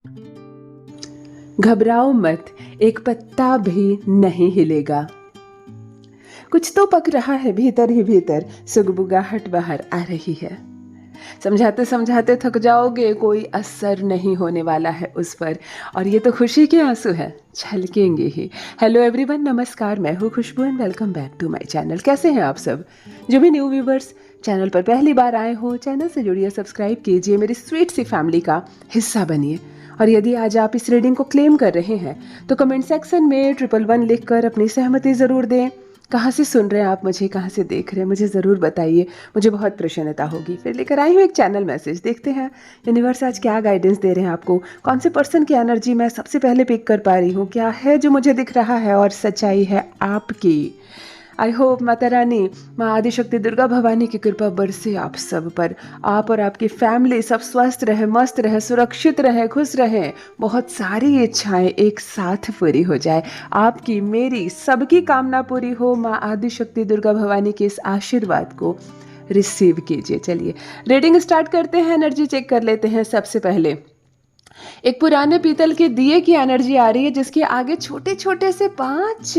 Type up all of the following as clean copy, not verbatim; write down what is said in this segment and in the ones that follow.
घबराओ मत, एक पत्ता भी नहीं हिलेगा। कुछ तो पक रहा है भीतर ही भीतर, सुगबुगाहट बाहर आ रही है। समझाते समझाते थक जाओगे, कोई असर नहीं होने वाला है उस पर। और ये तो खुशी के आंसू हैं, छलकेंगे ही। हेलो एवरीवन, नमस्कार, मैं हूँ Khushboo and welcome back to my channel. कैसे हैं आप सब? जो भी न्यू व्यूवर्स चैनल पर पहली बार आए हो, चैनल से जुड़िए, सब्सक्राइब कीजिए, मेरी स्वीट सी फैमिली का हिस्सा बनिए। और यदि आज आप इस रीडिंग को क्लेम कर रहे हैं तो कमेंट सेक्शन में 111 लिखकर अपनी सहमति ज़रूर दें। कहाँ से सुन रहे हैं आप मुझे, कहाँ से देख रहे हैं, मुझे ज़रूर बताइए, मुझे बहुत प्रसन्नता होगी। फिर लेकर आई हूँ एक चैनल मैसेज, देखते हैं यूनिवर्स आज क्या गाइडेंस दे रहे हैं आपको। कौन से पर्सन की एनर्जी मैं सबसे पहले पिक कर पा रही हूँ, क्या है जो मुझे दिख रहा है और सच्चाई है आपकी। आई होप माता रानी, माँ आदिशक्ति दुर्गा भवानी की कृपा बरसे आप सब पर। आप और आपकी फैमिली सब स्वस्थ रहे, मस्त रहे, सुरक्षित रहे, खुश रहे। बहुत सारी इच्छाएं एक साथ पूरी हो जाए। आपकी, मेरी, सबकी कामना पूरी हो। माँ आदिशक्ति दुर्गा भवानी के इस आशीर्वाद को रिसीव कीजिए। चलिए रीडिंग स्टार्ट करते हैं, एनर्जी चेक कर लेते हैं। सबसे पहले एक पुराने पीतल के दिए की एनर्जी आ रही है, जिसके आगे छोटे छोटे से 5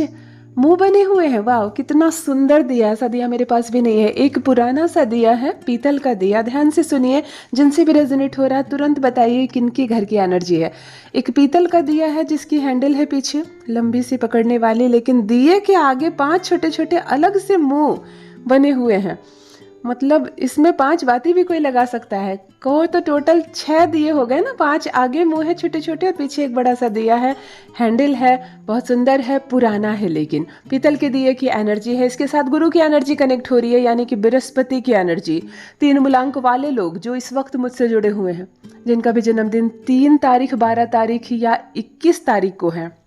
मुंह बने हुए हैं। वाह, कितना सुंदर दिया। ऐसा दिया मेरे पास भी नहीं है। एक पुराना सा दिया है, पीतल का दिया। ध्यान से सुनिए, जिनसे भी रेजोनेट हो रहा है तुरंत बताइए किनके घर की एनर्जी है। एक पीतल का दिया है जिसकी हैंडल है पीछे लंबी सी पकड़ने वाली, लेकिन दिए के आगे 5 छोटे छोटे अलग से मुंह बने हुए हैं। मतलब इसमें 5 बाती भी कोई लगा सकता है। कहो तो टोटल 6 दिए हो गए ना। 5 आगे मुंह है छोटे छोटे और पीछे एक बड़ा सा दिया है, हैंडल है, बहुत सुंदर है, पुराना है, लेकिन पीतल के दिए की एनर्जी है। इसके साथ गुरु की एनर्जी कनेक्ट हो रही है, यानी कि बृहस्पति की एनर्जी। 3 मूलांक वाले लोग जो इस वक्त मुझसे जुड़े हुए हैं, जिनका भी जन्मदिन 3 तारीख, 12 तारीख या 21 तारीख को है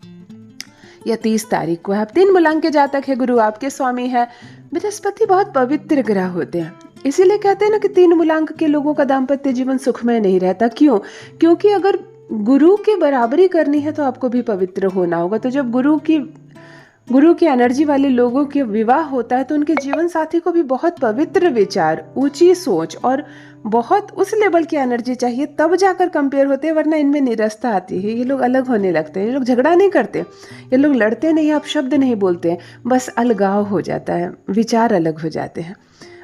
या 30 तारीख को है, आप 3 मूलांक के जातक है, गुरु आपके स्वामी है। बृहस्पति बहुत पवित्र ग्रह होते हैं, इसीलिए कहते हैं ना कि 3 मूलांक के लोगों का दाम्पत्य जीवन सुखमय नहीं रहता। क्यों? क्योंकि अगर गुरु की बराबरी करनी है तो आपको भी पवित्र होना होगा। तो जब गुरु की एनर्जी वाले लोगों के विवाह होता है तो उनके जीवन साथी को भी बहुत पवित्र विचार, ऊंची सोच और बहुत उस लेवल की एनर्जी चाहिए, तब जाकर कंपेयर होते हैं। वरना इनमें निरस्ता आती है, ये लोग अलग होने लगते हैं। ये लोग झगड़ा नहीं करते, ये लोग लड़ते नहीं, आप शब्द नहीं बोलते, बस अलगाव हो जाता है, विचार अलग हो जाते हैं।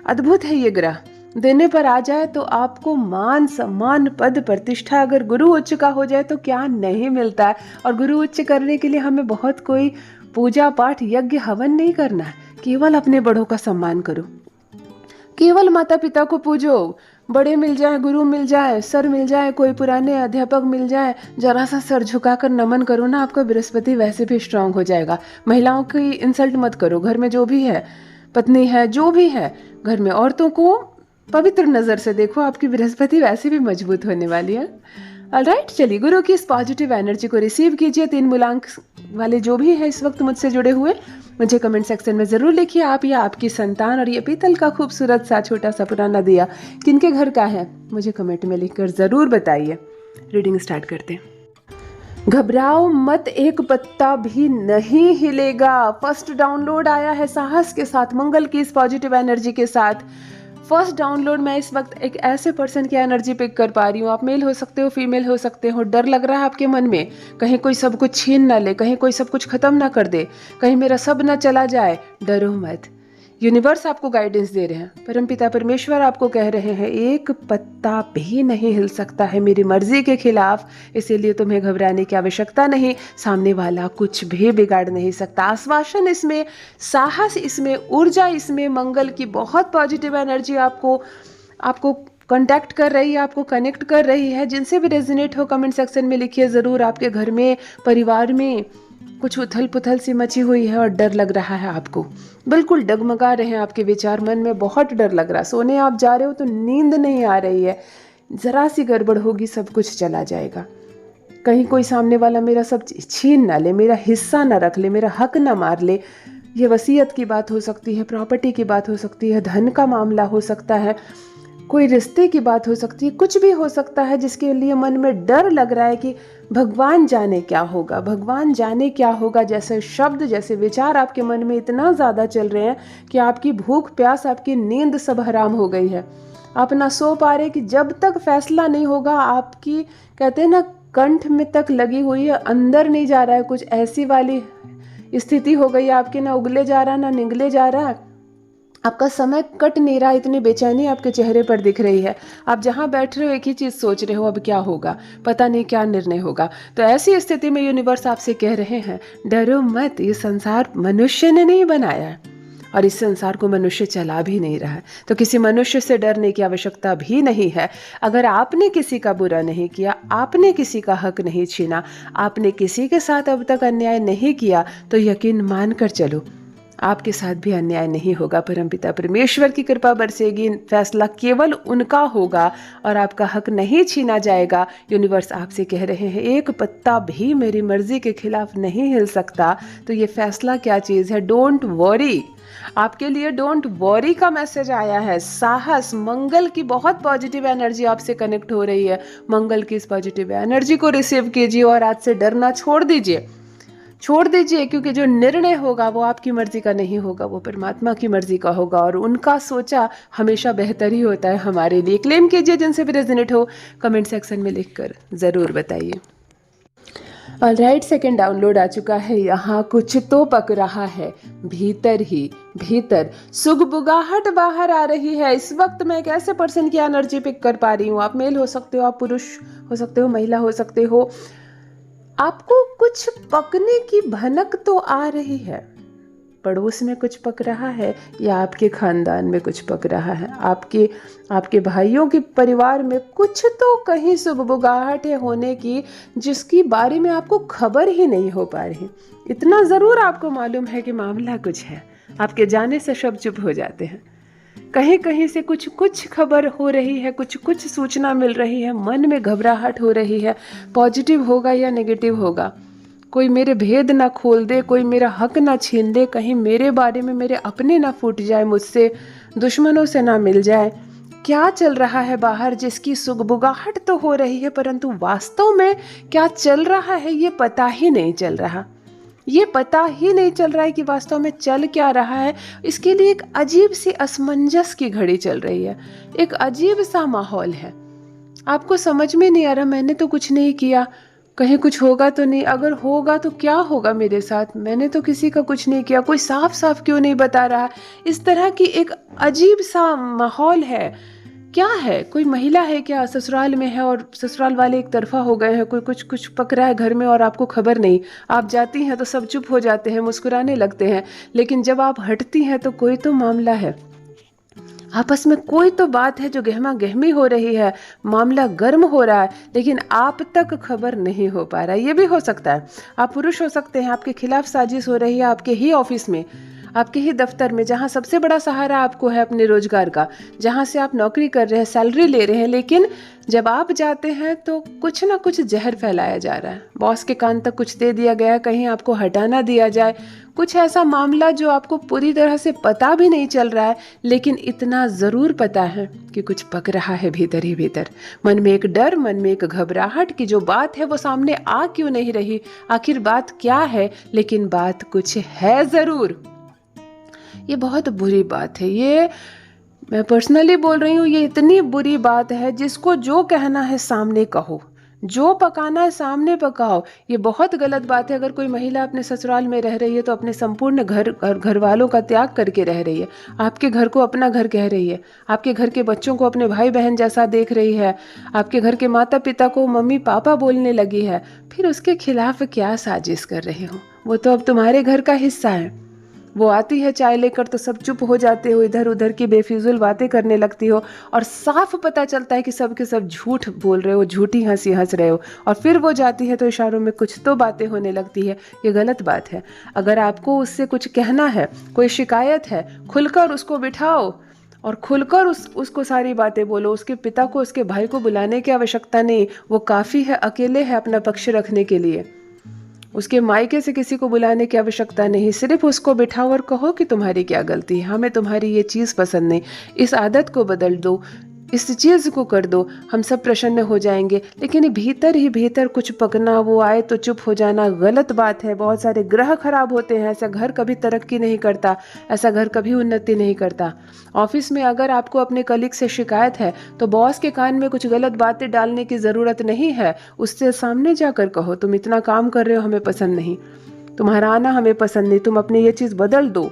अद्भुत है ये ग्रह। देने पर आ जाए तो आपको मान, सम्मान, पद, प्रतिष्ठा। अगर गुरु उच्च का हो जाए तो क्या नहीं मिलता है। और गुरु उच्च करने के लिए हमें बहुत कोई पूजा पाठ, यज्ञ, हवन नहीं करना है। केवल अपने बड़ों का सम्मान करो, केवल माता पिता को पूजो। बड़े मिल जाए, गुरु मिल जाए, सर मिल जाए, कोई पुराने अध्यापक मिल जाए, जरा सा सर झुकाकर नमन करो ना, आपका बृहस्पति वैसे भी स्ट्रांग हो जाएगा। महिलाओं की इंसल्ट मत करो। घर में जो भी है, पत्नी है, जो भी है, घर में औरतों को पवित्र नज़र से देखो, आपकी बृहस्पति वैसे भी मजबूत होने वाली है। ऑलराइट, चलिए गुरु की इस पॉजिटिव एनर्जी को रिसीव कीजिए। 3 मूलांक वाले जो भी है इस वक्त मुझसे जुड़े हुए, मुझे कमेंट सेक्शन में ज़रूर लिखिए आप या आपकी संतान। और ये पीतल का खूबसूरत सा छोटा सा पुराना दिया किनके घर का है, मुझे कमेंट में लिखकर ज़रूर बताइए। रीडिंग स्टार्ट करते हैं। घबराओ मत, एक पत्ता भी नहीं हिलेगा। फर्स्ट डाउनलोड आया है साहस के साथ, मंगल की इस पॉजिटिव एनर्जी के साथ। फर्स्ट डाउनलोड मैं इस वक्त एक ऐसे पर्सन की एनर्जी पिक कर पा रही हूँ। आप मेल हो सकते हो, फीमेल हो सकते हो। डर लग रहा है आपके मन में, कहीं कोई सब कुछ छीन ना ले, कहीं कोई सब कुछ खत्म ना कर दे, कहीं मेरा सब ना चला जाए। डरो मत, यूनिवर्स आपको गाइडेंस दे रहे हैं। परमपिता परमेश्वर आपको कह रहे हैं, एक पत्ता भी नहीं हिल सकता है मेरी मर्जी के खिलाफ, इसीलिए तुम्हें घबराने की आवश्यकता नहीं। सामने वाला कुछ भी बिगाड़ नहीं सकता। आश्वासन इसमें, साहस इसमें, ऊर्जा इसमें, मंगल की बहुत पॉजिटिव एनर्जी आपको कांटेक्ट कर रही है, आपको कनेक्ट कर रही है। जिनसे भी रेजोनेट हो कमेंट सेक्शन में लिखिए ज़रूर। आपके घर में, परिवार में कुछ उथल पुथल सी मची हुई है और डर लग रहा है आपको, बिल्कुल डगमगा रहे हैं आपके विचार, मन में बहुत डर लग रहा है। सोने आप जा रहे हो तो नींद नहीं आ रही है, ज़रा सी गड़बड़ होगी सब कुछ चला जाएगा। कहीं कोई सामने वाला मेरा सब छीन ना ले, मेरा हिस्सा ना रख ले, मेरा हक ना मार ले। ये वसीयत की बात हो सकती है, प्रॉपर्टी की बात हो सकती है, धन का मामला हो सकता है, कोई रिश्ते की बात हो सकती है, कुछ भी हो सकता है जिसके लिए मन में डर लग रहा है कि भगवान जाने क्या होगा, भगवान जाने क्या होगा। जैसे शब्द, जैसे विचार आपके मन में इतना ज़्यादा चल रहे हैं कि आपकी भूख प्यास, आपकी नींद सब हराम हो गई है। आप ना सो पा रहे कि जब तक फैसला नहीं होगा आपकी, कहते हैं ना, कंठ में तक लगी हुई है, अंदर नहीं जा रहा है, कुछ ऐसी वाली स्थिति हो गई है आपके, ना उगले जा रहा ना निगले जा रहा है, आपका समय कट नहीं रहा, इतनी बेचैनी आपके चेहरे पर दिख रही है। आप जहाँ बैठ रहे हो एक ही चीज़ सोच रहे हो, अब क्या होगा, पता नहीं क्या निर्णय होगा। तो ऐसी स्थिति में यूनिवर्स आपसे कह रहे हैं, डरो मत, ये संसार मनुष्य ने नहीं बनाया है और इस संसार को मनुष्य चला भी नहीं रहा है, तो किसी मनुष्य से डरने की आवश्यकता भी नहीं है। अगर आपने किसी का बुरा नहीं किया, आपने किसी का हक नहीं छीना, आपने किसी के साथ अब तक अन्याय नहीं किया, तो यकीन मान कर चलो आपके साथ भी अन्याय नहीं होगा। परमपिता परमेश्वर की कृपा बरसेगी, फैसला केवल उनका होगा और आपका हक नहीं छीना जाएगा। यूनिवर्स आपसे कह रहे हैं, एक पत्ता भी मेरी मर्जी के खिलाफ नहीं हिल सकता। तो ये फैसला क्या चीज़ है? Don't worry. आपके लिए डोंट वॉरी का मैसेज आया है। साहस, मंगल की बहुत पॉजिटिव एनर्जी आपसे कनेक्ट हो रही है। मंगल की इस पॉजिटिव एनर्जी को रिसीव कीजिए और आज से डरना छोड़ दीजिए, क्योंकि जो निर्णय होगा वो आपकी मर्जी का नहीं होगा, वो परमात्मा की मर्जी का होगा और उनका सोचा हमेशा बेहतर ही होता है हमारे लिए। क्लेम कीजिए जिनसे भी रेजोनेट हो, कमेंट सेक्शन में लिखकर ज़रूर बताइए। ऑलराइट, सेकंड डाउनलोड आ चुका है। यहाँ कुछ तो पक रहा है, भीतर सुगबुगाहट बाहर आ रही है। इस वक्त मैं एक ऐसे पर्सन की एनर्जी पिक कर पा रही हूँ। आप मेल हो सकते हो, आप पुरुष हो सकते हो, महिला हो सकते हो। आपको कुछ पकने की भनक तो आ रही है। पड़ोस में कुछ पक रहा है या आपके खानदान में कुछ पक रहा है, आपके भाइयों के परिवार में कुछ तो कहीं सुगबुगाहट है होने की, जिसकी बारे में आपको खबर ही नहीं हो पा रही। इतना ज़रूर आपको मालूम है कि मामला कुछ है। आपके जाने से सब चुप हो जाते हैं। कहीं कहीं से कुछ खबर हो रही है, कुछ सूचना मिल रही है, मन में घबराहट हो रही है। पॉजिटिव होगा या नेगेटिव होगा, कोई मेरे भेद ना खोल दे, कोई मेरा हक ना छीन दे, कहीं मेरे बारे में मेरे अपने ना फूट जाए, मुझसे दुश्मनों से ना मिल जाए। क्या चल रहा है बाहर जिसकी सुगबुगाहट तो हो रही है, परंतु वास्तव में क्या चल रहा है ये पता ही नहीं चल रहा। ये पता ही नहीं चल रहा है कि वास्तव में चल क्या रहा है। इसके लिए एक अजीब सी असमंजस की घड़ी चल रही है, एक अजीब सा माहौल है। आपको समझ में नहीं आ रहा, मैंने तो कुछ नहीं किया, कहीं कुछ होगा तो नहीं, अगर होगा तो क्या होगा मेरे साथ, मैंने तो किसी का कुछ नहीं किया, कोई साफ साफ क्यों नहीं बता रहा। इस तरह की एक अजीब सा माहौल है। क्या है, कोई महिला है क्या ससुराल में है और ससुराल वाले एक तरफा हो गए हैं, कोई कुछ पक रहा है घर में और आपको खबर नहीं। आप जाती हैं तो सब चुप हो जाते हैं, मुस्कुराने लगते हैं, लेकिन जब आप हटती हैं तो कोई तो मामला है, आपस में कोई तो बात है जो गहमा गहमी हो रही है, मामला गर्म हो रहा है, लेकिन आप तक खबर नहीं हो पा रहा है। ये भी हो सकता है आप पुरुष हो सकते हैं, आपके खिलाफ साजिश हो रही है, आपके ही ऑफिस में, आपके ही दफ्तर में, जहाँ सबसे बड़ा सहारा आपको है अपने रोजगार का, जहाँ से आप नौकरी कर रहे हैं, सैलरी ले रहे हैं, लेकिन जब आप जाते हैं तो कुछ ना कुछ जहर फैलाया जा रहा है। बॉस के कान तक कुछ दे दिया गया, कहीं आपको हटाना दिया जाए, कुछ ऐसा मामला जो आपको पूरी तरह से पता भी नहीं चल रहा है, लेकिन इतना ज़रूर पता है कि कुछ पक रहा है भीतर ही भीतर। मन में एक डर, मन में एक घबराहट की जो बात है वो सामने आ क्यों नहीं रही, आखिर बात क्या है, लेकिन बात कुछ है ज़रूर। ये बहुत बुरी बात है, ये मैं पर्सनली बोल रही हूँ, ये इतनी बुरी बात है जिसको जो कहना है सामने कहो, जो पकाना है सामने पकाओ। ये बहुत गलत बात है। अगर कोई महिला अपने ससुराल में रह रही है तो अपने संपूर्ण घर वालों का त्याग करके रह रही है, आपके घर को अपना घर कह रही है, आपके घर के बच्चों को अपने भाई बहन जैसा देख रही है, आपके घर के माता पिता को मम्मी पापा बोलने लगी है, फिर उसके खिलाफ क्या साजिश कर रहे हो? वो तो अब तुम्हारे घर का हिस्सा है। वो आती है चाय लेकर तो सब चुप हो जाते हो, इधर उधर की बेफिजूल बातें करने लगती हो और साफ पता चलता है कि सब के सब झूठ बोल रहे हो, झूठी हंसी हंस रहे हो। और फिर वो जाती है तो इशारों में कुछ तो बातें होने लगती है। ये गलत बात है। अगर आपको उससे कुछ कहना है, कोई शिकायत है, खुलकर उसको बिठाओ और खुलकर उसको सारी बातें बोलो। उसके पिता को, उसके भाई को बुलाने की आवश्यकता नहीं, वो काफ़ी है, अकेले है अपना पक्ष रखने के लिए। उसके मायके से किसी को बुलाने की आवश्यकता नहीं, सिर्फ उसको बिठाओ और कहो कि तुम्हारी क्या गलती है, हमें तुम्हारी ये चीज़ पसंद नहीं, इस आदत को बदल दो, इस चीज़ को कर दो, हम सब प्रसन्न हो जाएंगे। लेकिन भीतर ही भीतर कुछ पकना, वो आए तो चुप हो जाना गलत बात है। बहुत सारे ग्रह खराब होते हैं, ऐसा घर कभी तरक्की नहीं करता, ऐसा घर कभी उन्नति नहीं करता। ऑफिस में अगर आपको अपने कलीग से शिकायत है तो बॉस के कान में कुछ गलत बातें डालने की ज़रूरत नहीं है, उससे सामने जाकर कहो तुम इतना काम कर रहे हो, हमें पसंद नहीं, तुम्हारा आना हमें पसंद नहीं, तुम अपनी ये चीज़ बदल दो।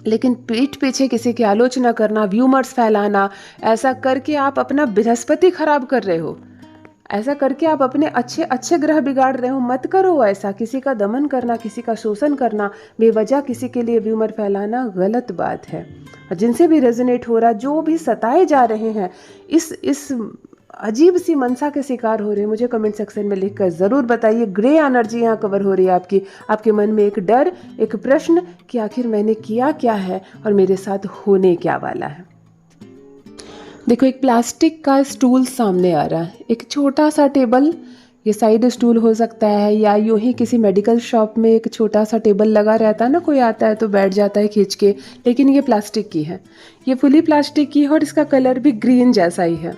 लेकिन पीठ पीछे किसी की आलोचना करना, व्यूमर्स फैलाना, ऐसा करके आप अपना बृहस्पति खराब कर रहे हो, ऐसा करके आप अपने अच्छे अच्छे ग्रह बिगाड़ रहे हो। मत करो ऐसा। किसी का दमन करना, किसी का शोषण करना, बेवजह किसी के लिए व्यूमर फैलाना गलत बात है। जिनसे भी रेजोनेट हो रहा, जो भी सताए जा रहे हैं, इस अजीब सी मनसा के शिकार हो रहे हैं, मुझे कमेंट सेक्शन में लिखकर ज़रूर बताइए। ग्रे एनर्जी यहाँ कवर हो रही है आपकी। आपके मन में एक डर, एक प्रश्न कि आखिर मैंने किया क्या है और मेरे साथ होने क्या वाला है। देखो, एक प्लास्टिक का स्टूल सामने आ रहा है, एक छोटा सा टेबल, ये साइड स्टूल हो सकता है, या यूं ही किसी मेडिकल शॉप में एक छोटा सा टेबल लगा रहता है ना, कोई आता है तो बैठ जाता है खींच के, लेकिन ये प्लास्टिक की है, ये फुली प्लास्टिक की है और इसका कलर भी ग्रीन जैसा ही है।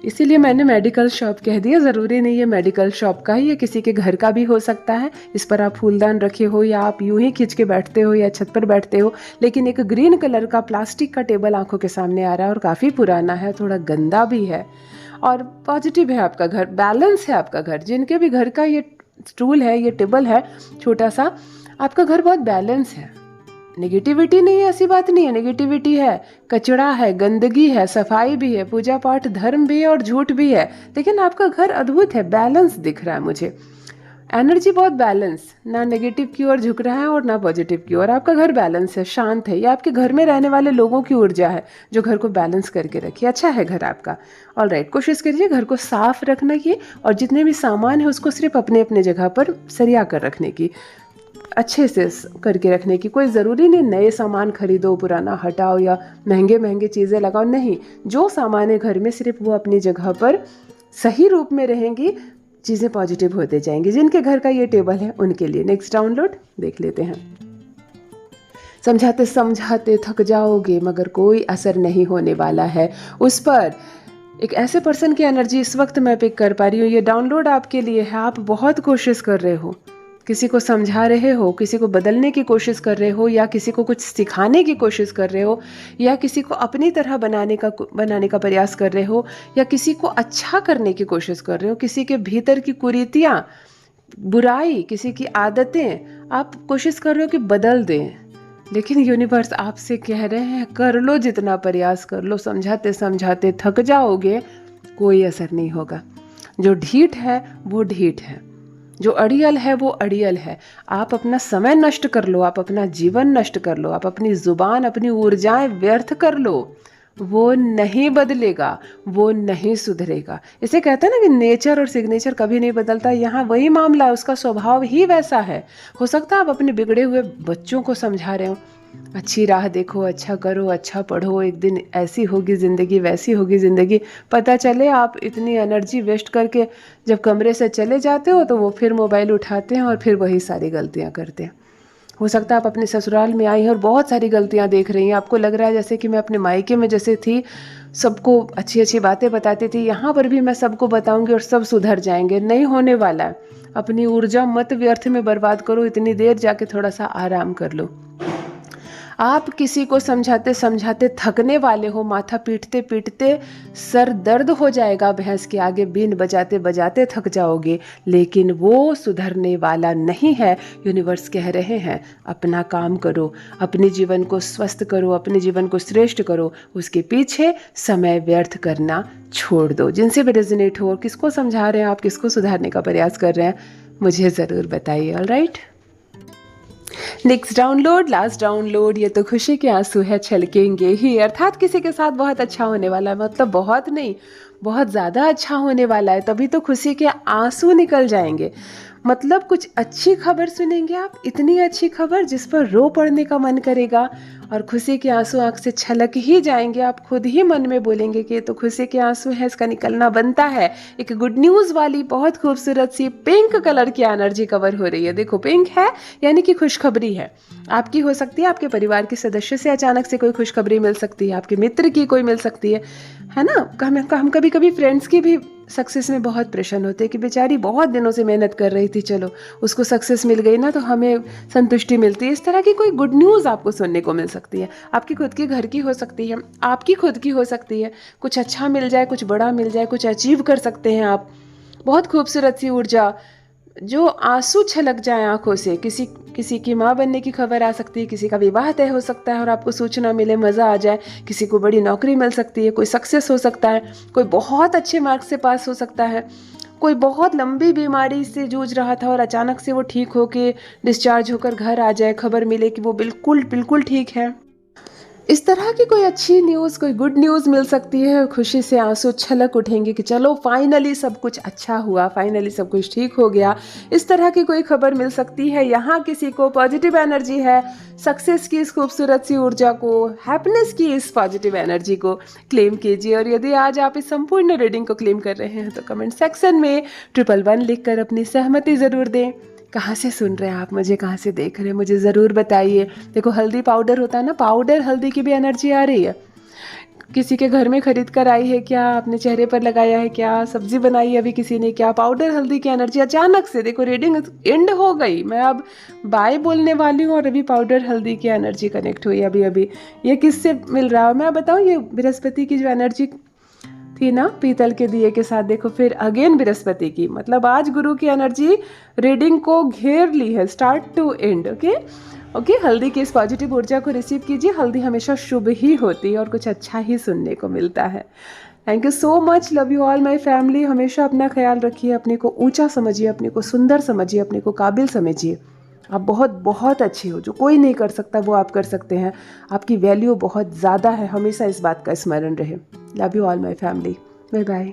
इसीलिए मैंने मेडिकल शॉप कह दिया, ज़रूरी नहीं है मेडिकल शॉप का ही, ये किसी के घर का भी हो सकता है। इस पर आप फूलदान रखे हो या आप यूं ही खींच के बैठते हो या छत पर बैठते हो, लेकिन एक ग्रीन कलर का प्लास्टिक का टेबल आंखों के सामने आ रहा है और काफ़ी पुराना है, थोड़ा गंदा भी है और पॉजिटिव है आपका घर, बैलेंस है आपका घर। जिनके भी घर का ये स्टूल है, ये टेबल है छोटा सा, आपका घर बहुत बैलेंस है। नेगेटिविटी नहीं है, ऐसी बात नहीं है, नेगेटिविटी है, कचरा है, गंदगी है, सफाई भी है, पूजा पाठ धर्म भी है और झूठ भी है, लेकिन आपका घर अद्भुत है, बैलेंस दिख रहा है मुझे। एनर्जी बहुत बैलेंस, ना नेगेटिव की ओर झुक रहा है और ना पॉजिटिव की ओर। आपका घर बैलेंस है, शांत है। ये आपके घर में रहने वाले लोगों की ऊर्जा है जो घर को बैलेंस करके रखिए। अच्छा है घर आपका। ऑलराइट, कोशिश करिए घर को साफ रखने की और जितने भी सामान है उसको सिर्फ अपने अपने जगह पर सरिया कर रखने की, अच्छे से करके रखने की। कोई ज़रूरी नहीं नए सामान खरीदो, पुराना हटाओ या महंगे महंगे चीज़ें लगाओ, नहीं। जो सामान है घर में सिर्फ वो अपनी जगह पर सही रूप में रहेंगी, चीज़ें पॉजिटिव होते जाएंगी। जिनके घर का ये टेबल है उनके लिए नेक्स्ट डाउनलोड देख लेते हैं। समझाते समझाते थक जाओगे मगर कोई असर नहीं होने वाला है उस पर। एक ऐसे पर्सन की एनर्जी इस वक्त मैं पिक कर पा रही हूँ। ये डाउनलोड आपके लिए है। आप बहुत कोशिश कर रहे हो, किसी को समझा रहे हो, किसी को बदलने की कोशिश कर रहे हो, या किसी को कुछ सिखाने की कोशिश कर रहे हो, या किसी को अपनी तरह बनाने का प्रयास कर रहे हो, या किसी को अच्छा करने की कोशिश कर रहे हो। किसी के भीतर की कुरीतियाँ, बुराई, किसी की आदतें आप कोशिश कर रहे हो कि बदल दें, लेकिन यूनिवर्स आपसे कह रहे हैं कर लो, जितना प्रयास कर लो। समझाते समझाते थक जाओगे, कोई असर नहीं होगा। जो ढीठ है वो ढीठ है, जो अड़ियल है वो अड़ियल है। आप अपना समय नष्ट कर लो, आप अपना जीवन नष्ट कर लो, आप अपनी जुबान, अपनी ऊर्जाएं व्यर्थ कर लो, वो नहीं बदलेगा, वो नहीं सुधरेगा। इसे कहते हैं ना कि नेचर और सिग्नेचर कभी नहीं बदलता। यहाँ वही मामला है, उसका स्वभाव ही वैसा है। हो सकता है आप अपने बिगड़े हुए बच्चों को समझा रहे हो, अच्छी राह देखो, अच्छा करो, अच्छा पढ़ो, एक दिन ऐसी होगी ज़िंदगी, वैसी होगी ज़िंदगी। पता चले आप इतनी एनर्जी वेस्ट करके जब कमरे से चले जाते हो तो वो फिर मोबाइल उठाते हैं और फिर वही सारी गलतियां करते हैं। हो सकता है आप अपने ससुराल में आई हैं और बहुत सारी गलतियां देख रही हैं। आपको लग रहा है जैसे कि मैं अपने मायके में जैसे थी, सबको अच्छी अच्छी बातें बताती थी, यहाँ पर भी मैं सबको बताऊंगी और सब सुधर जाएंगे। नहीं होने वाला है। अपनी ऊर्जा मत व्यर्थ में बर्बाद करो, इतनी देर जाके थोड़ा सा आराम कर लो। आप किसी को समझाते समझाते थकने वाले हो, माथा पीटते पीटते सर दर्द हो जाएगा, भैंस के आगे बीन बजाते बजाते थक जाओगे, लेकिन वो सुधरने वाला नहीं है। यूनिवर्स कह रहे हैं अपना काम करो, अपने जीवन को स्वस्थ करो, अपने जीवन को श्रेष्ठ करो, उसके पीछे समय व्यर्थ करना छोड़ दो। जिनसे भी रेजोनेट हो और किसको समझा रहे हैं आप, किसको सुधारने का प्रयास कर रहे हैं, मुझे ज़रूर बताइए। Alright, next download, last download. ये तो खुशी के आंसू है, छलकेंगे ही। अर्थात किसी के साथ बहुत अच्छा होने वाला है, मतलब बहुत नहीं, बहुत ज़्यादा अच्छा होने वाला है, तभी तो खुशी के आंसू निकल जाएंगे। मतलब कुछ अच्छी खबर सुनेंगे आप, इतनी अच्छी खबर जिस पर रो पड़ने का मन करेगा और खुशी के आंसू आंख से छलक ही जाएंगे। आप खुद ही मन में बोलेंगे कि ये तो खुशी के आंसू है, इसका निकलना बनता है। एक गुड न्यूज़ वाली बहुत खूबसूरत सी पिंक कलर की एनर्जी कवर हो रही है। देखो पिंक है यानी कि खुशखबरी है, आपकी हो सकती है, आपके परिवार के सदस्य से अचानक से कोई खुशखबरी मिल सकती है, आपके मित्र की कोई मिल सकती है ना। हम कभी कभी फ्रेंड्स की भी सक्सेस में बहुत प्रसन्न होते हैं कि बेचारी बहुत दिनों से मेहनत कर रही थी, चलो उसको सक्सेस मिल गई ना तो हमें संतुष्टि मिलती है। इस तरह की कोई गुड न्यूज़ आपको सुनने को मिल सकती है। आपकी खुद के घर की हो सकती है, आपकी खुद की हो सकती है। कुछ अच्छा मिल जाए, कुछ बड़ा मिल जाए, कुछ अचीव कर सकते हैं आप। बहुत खूबसूरत सी ऊर्जा, जो आंसू छलक जाए आंखों से। किसी की माँ बनने की खबर आ सकती है, किसी का विवाह तय हो सकता है और आपको सूचना मिले, मज़ा आ जाए। किसी को बड़ी नौकरी मिल सकती है, कोई सक्सेस हो सकता है, कोई बहुत अच्छे मार्क्स से पास हो सकता है, कोई बहुत लंबी बीमारी से जूझ रहा था और अचानक से वो ठीक होके डिस्चार्ज होकर घर आ जाए, खबर मिले कि वो बिल्कुल बिल्कुल ठीक है। इस तरह की कोई अच्छी न्यूज़, कोई गुड न्यूज़ मिल सकती है। खुशी से आंसू छलक उठेंगे कि चलो फाइनली सब कुछ अच्छा हुआ, फाइनली सब कुछ ठीक हो गया। इस तरह की कोई खबर मिल सकती है। यहाँ किसी को पॉजिटिव एनर्जी है, सक्सेस की इस खूबसूरत सी ऊर्जा को, हैप्पीनेस की इस पॉजिटिव एनर्जी को क्लेम कीजिए। और यदि आज आप इस संपूर्ण रीडिंग को क्लेम कर रहे हैं तो कमेंट सेक्शन में 111 लिखकर अपनी सहमति ज़रूर दें। कहाँ से सुन रहे हैं आप मुझे, कहाँ से देख रहे हैं, मुझे ज़रूर बताइए। देखो हल्दी पाउडर होता है ना, पाउडर हल्दी की भी एनर्जी आ रही है। किसी के घर में खरीद कर आई है क्या, अपने चेहरे पर लगाया है क्या, सब्जी बनाई है अभी किसी ने क्या, पाउडर हल्दी की एनर्जी अचानक से। देखो रीडिंग एंड हो गई, मैं अब बाय बोलने वाली हूँ और अभी पाउडर हल्दी की एनर्जी कनेक्ट हुई अभी अभी। ये किससे मिल रहा है मैं बताऊँ, ये बृहस्पति की जो एनर्जी थी ना पीतल के दिए के साथ, देखो फिर अगेन बृहस्पति की, मतलब आज गुरु की एनर्जी रीडिंग को घेर ली है स्टार्ट टू एंड। ओके हल्दी की इस पॉजिटिव ऊर्जा को रिसीव कीजिए। हल्दी हमेशा शुभ ही होती है और कुछ अच्छा ही सुनने को मिलता है। Thank you so much, love you all my family. हमेशा अपना ख्याल रखिए, अपने को ऊंचा समझिए, अपने को सुंदर समझिए, अपने को काबिल समझिए। आप बहुत बहुत अच्छे हो, जो कोई नहीं कर सकता वो आप कर सकते हैं। आपकी वैल्यू बहुत ज़्यादा है, हमेशा इस बात का स्मरण रहे। Love you all my family, bye bye.